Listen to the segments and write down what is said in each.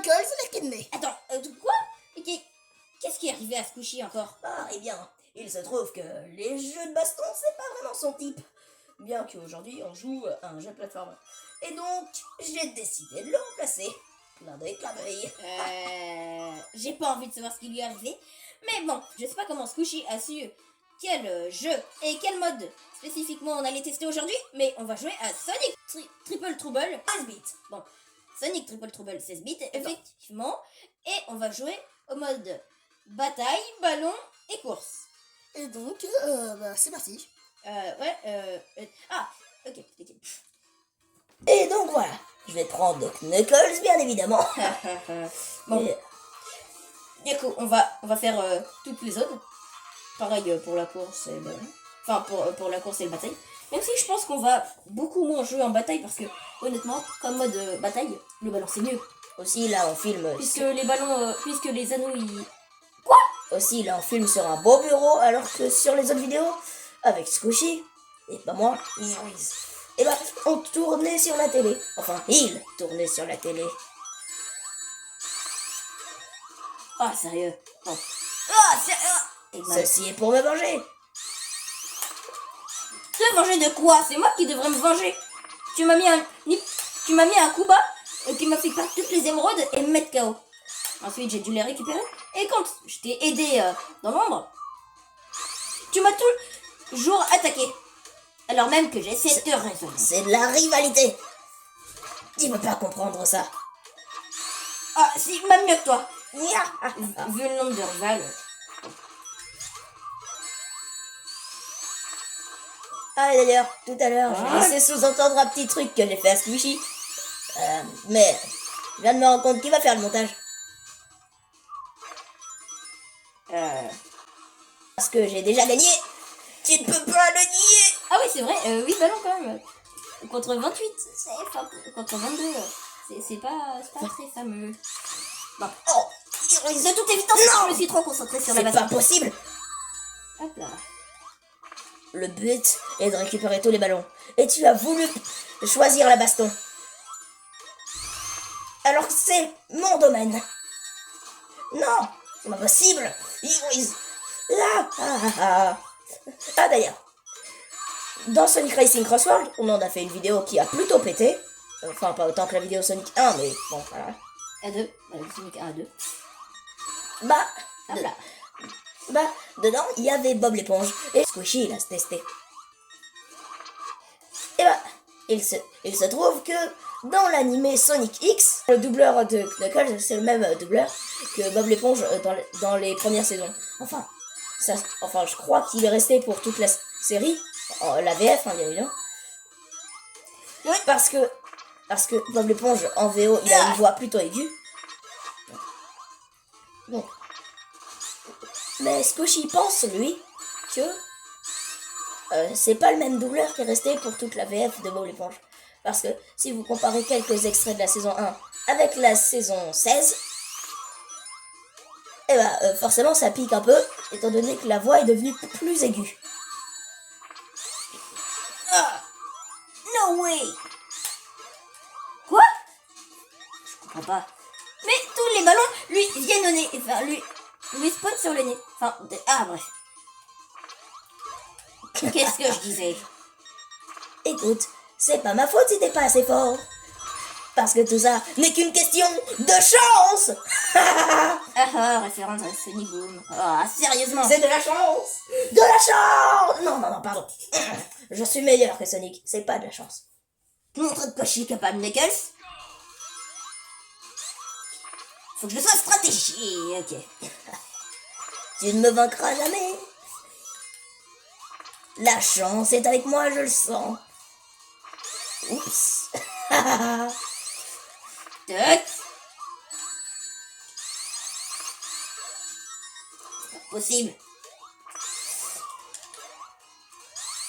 Knuckles les kidney. Attends, quoi? Qu'est-ce qui est arrivé à Squishy encore? Ah, eh bien, il se trouve que les jeux de baston, c'est pas vraiment son type. Bien qu'aujourd'hui, on joue à un jeu de plateforme. Et donc, j'ai décidé de le remplacer. Clin d'œil, clin d'œil. J'ai pas envie de savoir ce qui lui est arrivé. Mais bon, je sais pas comment Squishy a su quel jeu et quel mode spécifiquement on allait tester aujourd'hui, mais on va jouer à Sonic Triple Trouble 16 bits. Bon, Sonic Triple Trouble 16 bits, effectivement. Et on va jouer au mode bataille, ballon et course. Et donc, c'est parti. Ok. Et donc voilà, je vais prendre Knuckles, bien évidemment. Bon, du coup, on va faire toutes les autres. Pareil pour la course et le... Enfin, pour la course et le bataille. Même si je pense qu'on va beaucoup moins jouer en bataille parce que, honnêtement, comme mode bataille, le ballon c'est mieux. Aussi, là, on filme... Puisque les ballons, puisque les anneaux, ils... Aussi, là, on filme sur un beau bureau, alors que sur les autres vidéos, avec Squishy, et pas moi, et bah, on tournait sur la télé. Enfin, il tournait sur la télé. Ah, sérieux. Bon. Ceci est pour me venger. Te venger de quoi? C'est moi qui devrais me venger. Tu m'as mis un coup bas qui m'a fait perdre toutes les émeraudes et me mettre KO. Ensuite, j'ai dû les récupérer. Et quand je t'ai aidé dans l'ombre, tu m'as toujours attaqué. Alors même que j'essaie de te raisonner. C'est de la rivalité. Tu peux pas comprendre ça. Ah, si, même mieux que toi. Vu le nombre de rivales. Ah, et d'ailleurs, tout à l'heure, j'ai laissé sous-entendre un petit truc que j'ai fait à Squishy. Mais, je viens de me rendre compte qui va faire le montage. Parce que j'ai déjà gagné. Tu ne peux pas le nier. Ah oui, c'est vrai, 8 ballons quand même. Contre 28, contre 22, c'est pas très fameux. Bon. Oh, De toute évidence, je me suis trop concentrée sur la c'est baston. pas possible. Hop là. Le but est de récupérer tous les ballons. Et tu as voulu choisir la baston. Alors que c'est mon domaine. Non, c'est pas possible. Ah, d'ailleurs, dans Sonic Racing Crossworld, on en a fait une vidéo qui a plutôt pété. Enfin, pas autant que la vidéo Sonic 1, mais bon, voilà. A2, Sonic 1 à 2. Hop là. Dedans, il y avait Bob l'éponge et Squishy, il a testé. Et il se trouve que dans l'animé Sonic X, le doubleur de Knuckles, c'est le même doubleur que Bob l'éponge dans les premières saisons. Enfin, je crois qu'il est resté pour toute la série, la VF, hein, bien évidemment. Oui, parce que Bob l'éponge en VO, il a une voix plutôt aiguë. Bon. Mais Squishy pense, lui, que c'est pas le même doubleur qui est resté pour toute la VF de Bob l'éponge. Parce que si vous comparez quelques extraits de la saison 1 avec la saison 16, forcément ça pique un peu, étant donné que la voix est devenue plus aiguë. No way! Quoi? Je comprends pas. Mais tous les ballons lui viennent au nez. Enfin, lui spawn sur le nez. Enfin, bref. Qu'est-ce que je disais? Écoute, c'est pas ma faute si t'es pas assez fort. Parce que tout ça n'est qu'une question de chance. Référence à Sonic Boom. Sérieusement? C'est de la chance. De la chance. Non, pardon. Je suis meilleur que Sonic, c'est pas de la chance. Montre de quoi je suis capable, Knuckles. Faut que je sois stratégique. Tu ne me vaincras jamais. La chance est avec moi, je le sens. Oups. C'est pas possible.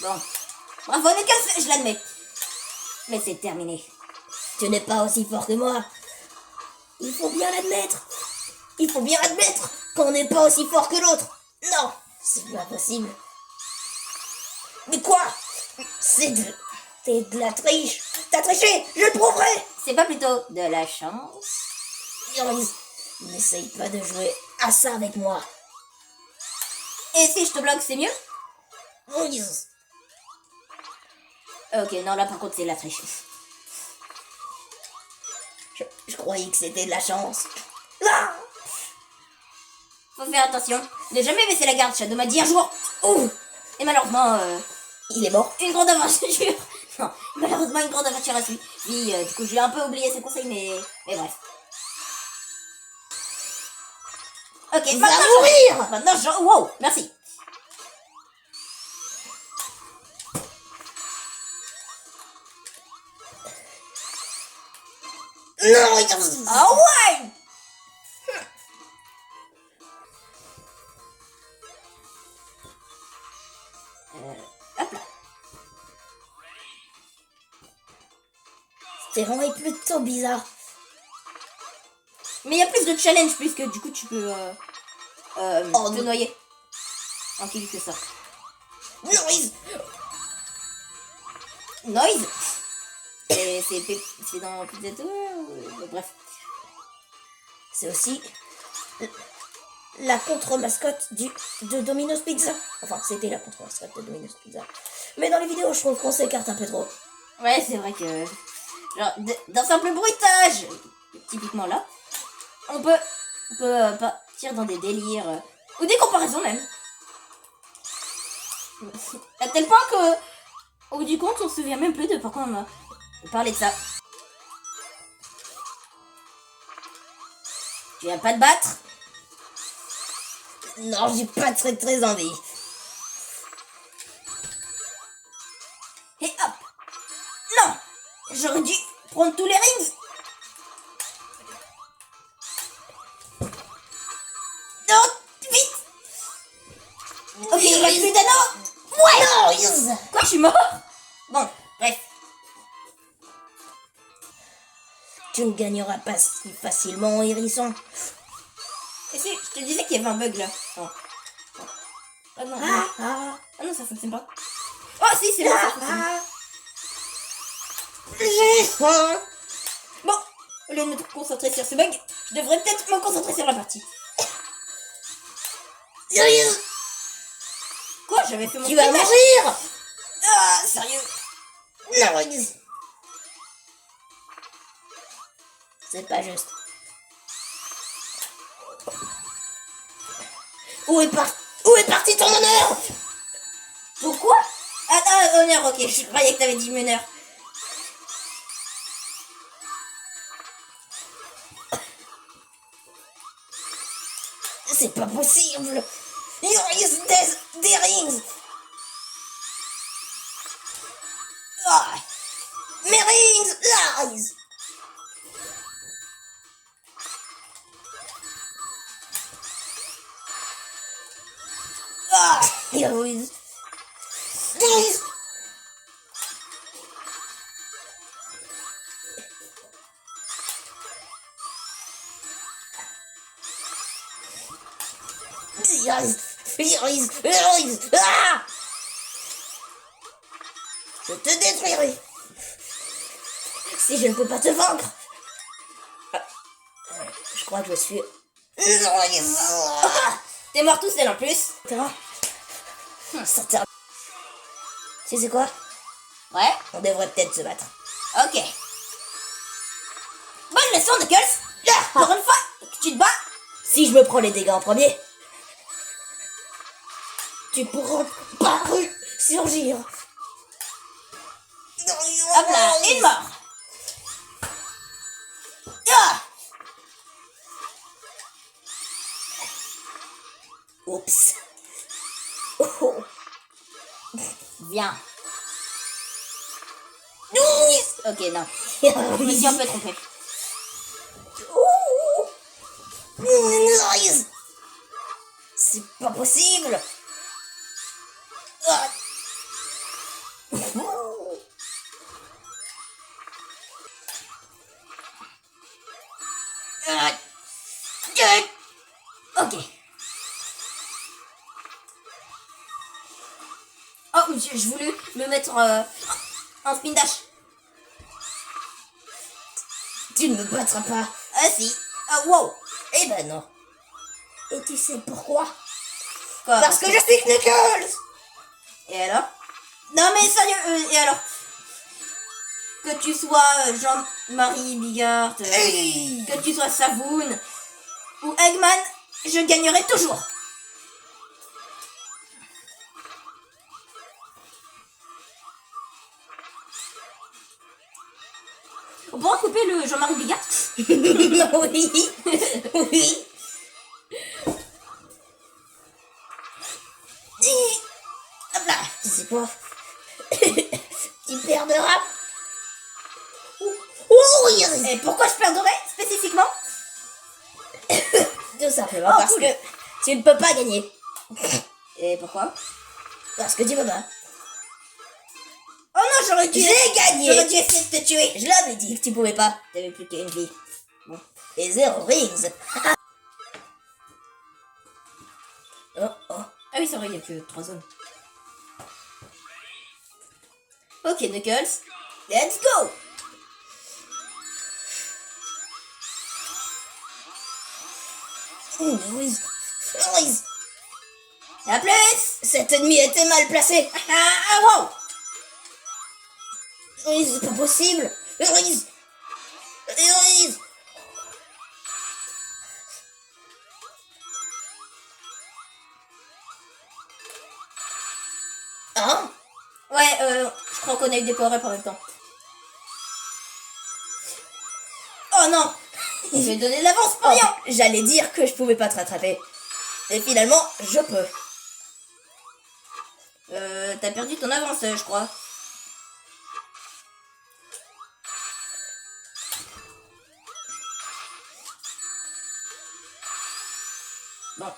Bon. Bravo, Knuckles, je l'admets. Mais c'est terminé. Tu n'es pas aussi fort que moi. Il faut bien l'admettre. Il faut bien admettre qu'on n'est pas aussi fort que l'autre. Non, c'est pas possible. Mais quoi? C'est de la triche. T'as triché, je le prouverai. C'est pas plutôt de la chance? Yoris, n'essaye pas de jouer à ça avec moi. Et si je te bloque, c'est mieux? Yoris. Ok, non, là par contre, c'est la triche. Je croyais que c'était de la chance. Ah, Faut faire attention. Ne jamais baisser la garde, Shadow m'a dit un jour. Oh. Et malheureusement, il est mort. une grande aventure. Non, malheureusement, une grande aventure a suivi. Oui, du coup, j'ai un peu oublié ses conseils, mais bref. Ok, Il va mourir. Maintenant, wow, merci. Non, Yoris. Ah ouais. Hop là. Ce terrain est plutôt bizarre. Mais il y a plus de challenge, puisque du coup, tu peux te noyer. En quelque sorte. Yoris. Noise. Et c'est dans Pizza Tour, bref. C'est aussi la contre-mascotte de Domino's Pizza. Enfin, c'était la contre-mascotte de Domino's Pizza. Mais dans les vidéos, je trouve qu'on s'écarte un peu trop. Ouais, c'est vrai que... Genre, d'un simple bruitage, typiquement là, on peut partir dans des délires, ou des comparaisons même. À tel point que, au bout du compte, on se souvient même plus de pourquoi on a parlé de ça. Tu viens pas te battre? Non, j'ai pas très envie. Et hop! Non! J'aurais dû prendre tous les rings! Non! Vite! Ok, il reste plus d'anneaux! Ouais! Non, Yoris. Quoi, je suis mort? Bon, bref. Tu ne gagneras pas si facilement, Hérisson. Et si, je te disais qu'il y avait un bug là. Oh. Ah non, non. Ah, Ah non, ça fonctionne pas. Oh si, c'est bon, ça fonctionne. j'ai faim. Bon, au lieu de me concentrer sur ce bug, je devrais peut-être me concentrer sur la partie. Yoris, Quoi, j'avais fait mon tu vas spinach. mourir. Ah, sérieux? Non, Yoris. C'est pas juste. Où est parti ton honneur? Pourquoi? Ah non, honneur, ok, je croyais que t'avais dit meneur. C'est pas possible. Yoris, des rings. Ah, Mes rings. Yoris. ah. Yoris. Yoris. Yoris. Ah! Je te détruirai. Si je ne peux pas te vaincre. Je crois que je suis... Ah, t'es mort tout seul en plus. Ça termine. Tu sais quoi? Ouais, On devrait peut-être se battre. ok. Bonne leçon, Knuckles. Pour une fois que tu te bats. Si je me prends les dégâts en premier, tu pourras pas surgir. Hop là, une mort. Ah. Oups. Oh. Viens. Ok, non. Je me suis un peu trompé. C'est pas possible. Ah. Ok. Oh, je voulais me mettre en spin dash. Tu ne me battras pas. Ah si. Ah, wow. Eh ben non. Et tu sais pourquoi? Quoi, Parce que je suis Knuckles. Et alors? Non mais sérieux, et alors? Que tu sois Jean-Marie Bigard, Hey. que tu sois Savoun ou Eggman, je gagnerai toujours. On pourra couper le Jean-Marie Bigard? Oui. Oui. Hop là. Tu sais quoi? Tu perds de rap. Oui. Et pourquoi je perdrais spécifiquement? Tout simplement Oh, parce cool. que tu ne peux pas gagner. Et pourquoi? Parce que tu peux pas. Oh non, j'aurais dû... J'ai gagné. J'aurais dû essayer de te tuer. Je l'avais dit que tu pouvais pas. T'avais plus qu'une vie. Et 0 rings. Oh oh. Ah oui, c'est vrai, il n'y a que 3 zones. Ok, Knuckles. Let's go! Oui. Oui. À plus! Cet ennemi était mal placé. Ah, wow! Oui, c'est pas possible. Oui. Oui. Hein? Ouais, je crois qu'on a eu des power-up en même temps. Oh non! Je vais donner de l'avance pour rien! J'allais dire que je pouvais pas te rattraper. Et finalement, je peux. T'as perdu ton avance, je crois. Bon.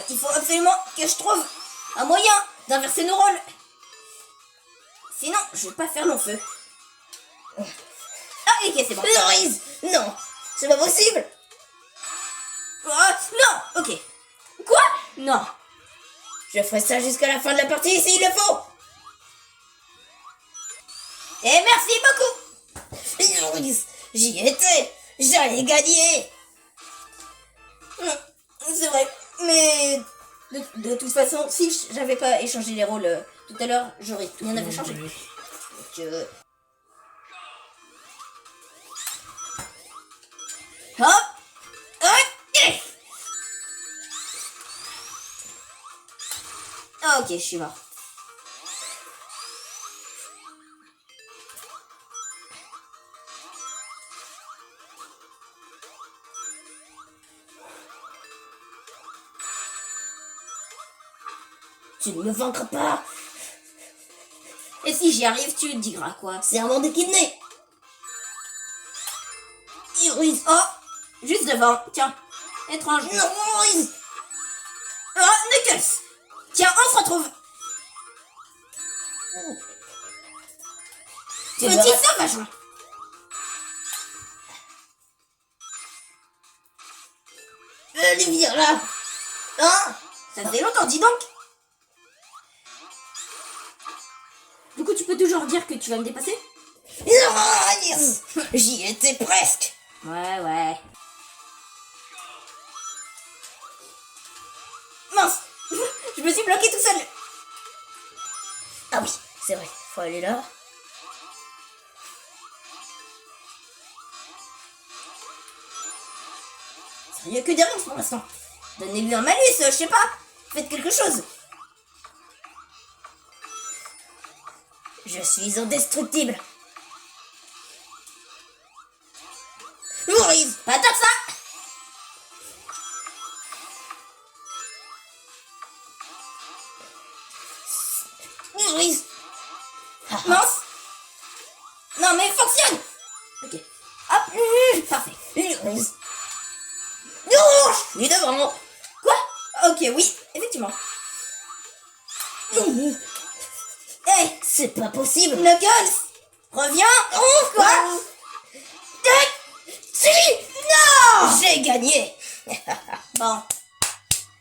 Il faut absolument que je trouve un moyen d'inverser nos rôles. Sinon, je vais pas faire long feu. Ah, ok, c'est bon. Loris! Non, c'est pas possible. Non! Ok. Quoi? Non. Je ferai ça jusqu'à la fin de la partie s'il le faut. Et merci beaucoup! Loris, j'y étais. J'allais gagner. C'est vrai, mais de toute façon, si j'avais pas échangé les rôles tout à l'heure, j'aurais rien à fait changer. Donc, hop! Ok! Ok, je suis mort. Tu ne me vaincras pas. Et si j'y arrive, tu diras quoi? C'est un monde kidney. Loris. Oh! Juste devant, tiens. Étrange. Non, Loris. Oh, Knuckles! Tiens, on se retrouve! Tu Petit me sauvage! Allez, viens là. Hein? Ça fait longtemps, dis donc! Du coup, tu peux toujours dire que tu vas me dépasser? Loris. J'y étais presque. Ouais. Mince! Je me suis bloqué tout seul! Ah oui, c'est vrai. Faut aller là. Il n'y a que des rings pour l'instant. Donnez-lui un malus, je sais pas. Faites quelque chose. Je suis indestructible. Loris. Pas tant que ça! Loris. Mince! Non mais fonctionne! Ok. Hop! Parfait. Loris. Non, je suis devant. Quoi? Ok, oui, effectivement. Hey! C'est pas possible. Knuckles! Reviens! Oh, quoi? Si. Non! J'ai gagné. Bon.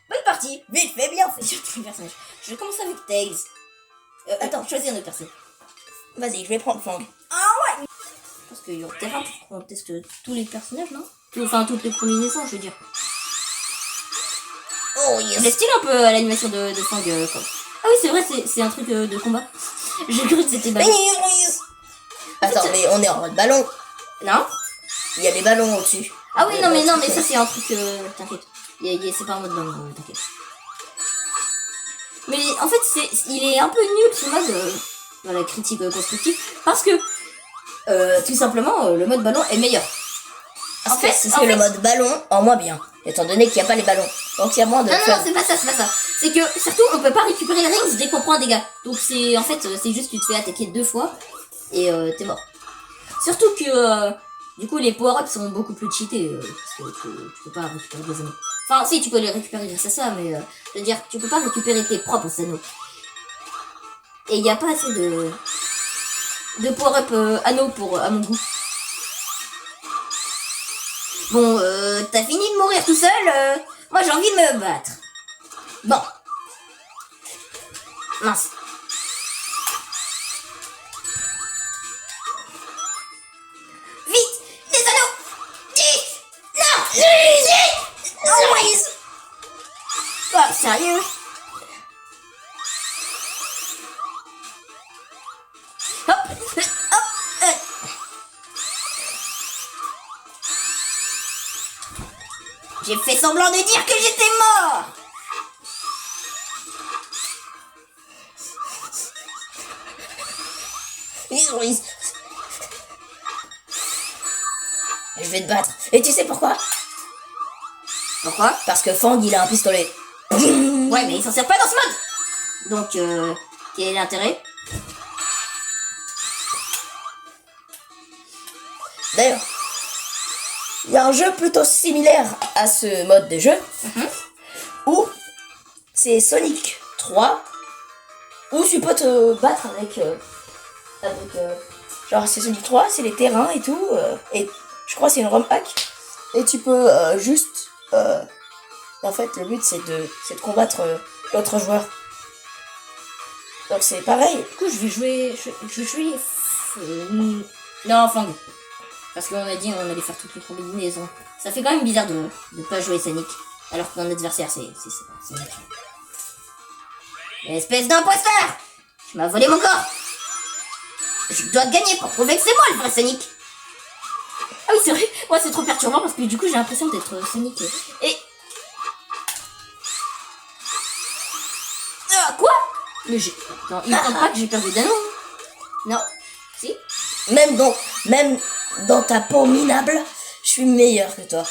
Bonne partie. Vite fait, bien fait. Sur tous les personnages. Je vais commencer avec Tails. Attends, choisis un autre perso. Vas-y, je vais prendre Fang. Ah ouais! Je pense qu'il y aura terrain pour qu'on teste tous les personnages, non? Enfin, toutes les combinaisons, je veux dire. Oh Le yes. style un peu à l'animation de Fang. Comme. Ah oui, c'est vrai, c'est un truc de combat. J'ai cru que c'était ballon. Attends, mais on est en mode ballon. Non? Il y a des ballons au-dessus. Ah oui, non, mais ça, c'est un truc. T'inquiète. C'est pas un mode ballon, t'inquiète. Mais en fait, il est un peu nul ce mode dans la critique constructive parce que tout simplement le mode ballon est meilleur. En fait, c'est le mode ballon en moins bien, étant donné qu'il n'y a pas les ballons. Donc il y a moins de. Non, c'est pas ça. C'est que surtout on peut pas récupérer les rings dès qu'on prend un dégât. Donc c'est en fait c'est juste que tu te fais attaquer 2 fois et t'es mort. Surtout que du coup les power-ups sont beaucoup plus cheatés parce que tu peux pas récupérer des anneaux. Enfin si tu peux les récupérer grâce à ça, mais je veux dire tu peux pas récupérer tes propres anneaux. Et il n'y a pas assez de power-up anneaux à mon goût. Bon, t'as fini de mourir tout seul, moi j'ai envie de me battre. Bon. Mince. Vite, les anneaux. Vite. Non. Vite. Always. Oh, sérieux? Hop, hop, J'ai fait semblant de dire que j'étais mort. Je vais te battre. Et tu sais pourquoi? Pourquoi? Parce que Fang il a un pistolet. Ouais, mais il s'en sert pas dans ce mode. Donc, quel est l'intérêt? D'ailleurs, il y a un jeu plutôt similaire à ce mode de jeu où c'est Sonic 3 où tu peux te battre avec genre c'est Sonic 3, c'est les terrains et tout et je crois que c'est une ROM hack et tu peux juste en fait le but c'est de combattre l'autre joueur. Donc c'est pareil. Du coup, je vais jouer. Non, Fang. Parce qu'on a dit on allait faire toutes les combinaisons. Ça fait quand même bizarre de pas jouer Sonic. Alors que mon adversaire, c'est Sonic. Espèce d'imposteur! Tu m'as volé mon corps! Je dois gagner pour prouver que c'est moi le vrai Sonic! Ah oui, c'est vrai, moi c'est trop perturbant parce que du coup j'ai l'impression d'être Sonic. Et. Ah, quoi? Mais j'ai. Non, il ne pense pas que j'ai perdu d'anneau. Non. Si? Même dans ta peau minable, je suis meilleur que toi.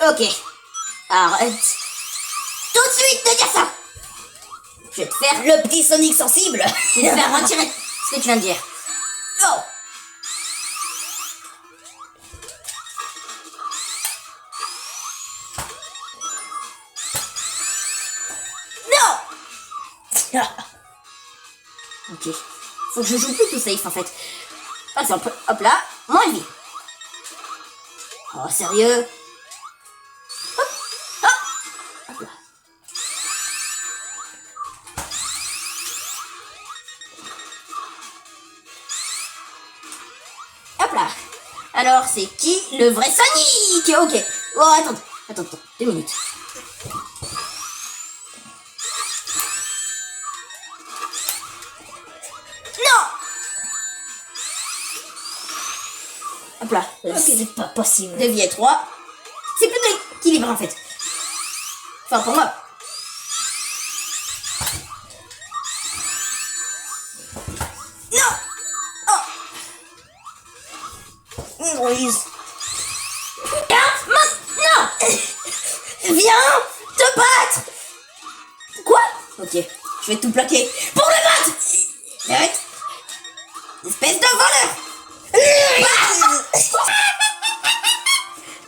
Ok. Arrête. Tout de suite de dire ça. Je vais te faire Le petit Sonic sensible. Je vais te faire retirer ce que tu viens de dire. Oh. Non. Ok. Faut que je joue plus tout safe en fait. Par exemple, hop là, moins de vie. Oh, sérieux? Hop, hop, hop là. Hop là. Alors, c'est qui le vrai Sonic? Ok. Oh, attends, 2 minutes. Hop là. C'est pas possible. 2 vies et 3. C'est plutôt équilibré en fait. Enfin pour moi. Non. Oh. Louise. Putain, maintenant. Viens te battre. Quoi? Ok, je vais tout plaquer pour le battre. Arrête. Espèce de voleur.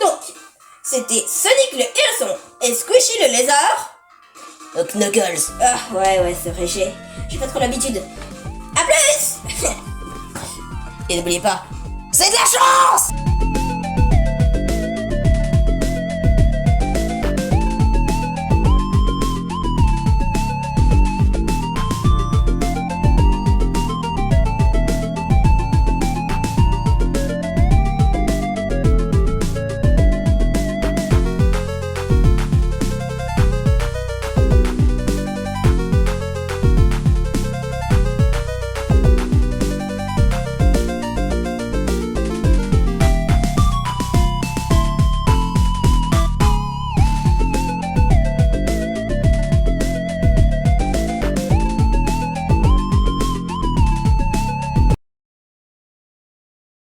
Donc, c'était Sonic le hérisson et Squishy le lézard. Knuckles. Ah ouais, c'est vrai, j'ai pas trop l'habitude. À plus. Et n'oubliez pas, c'est de la chance!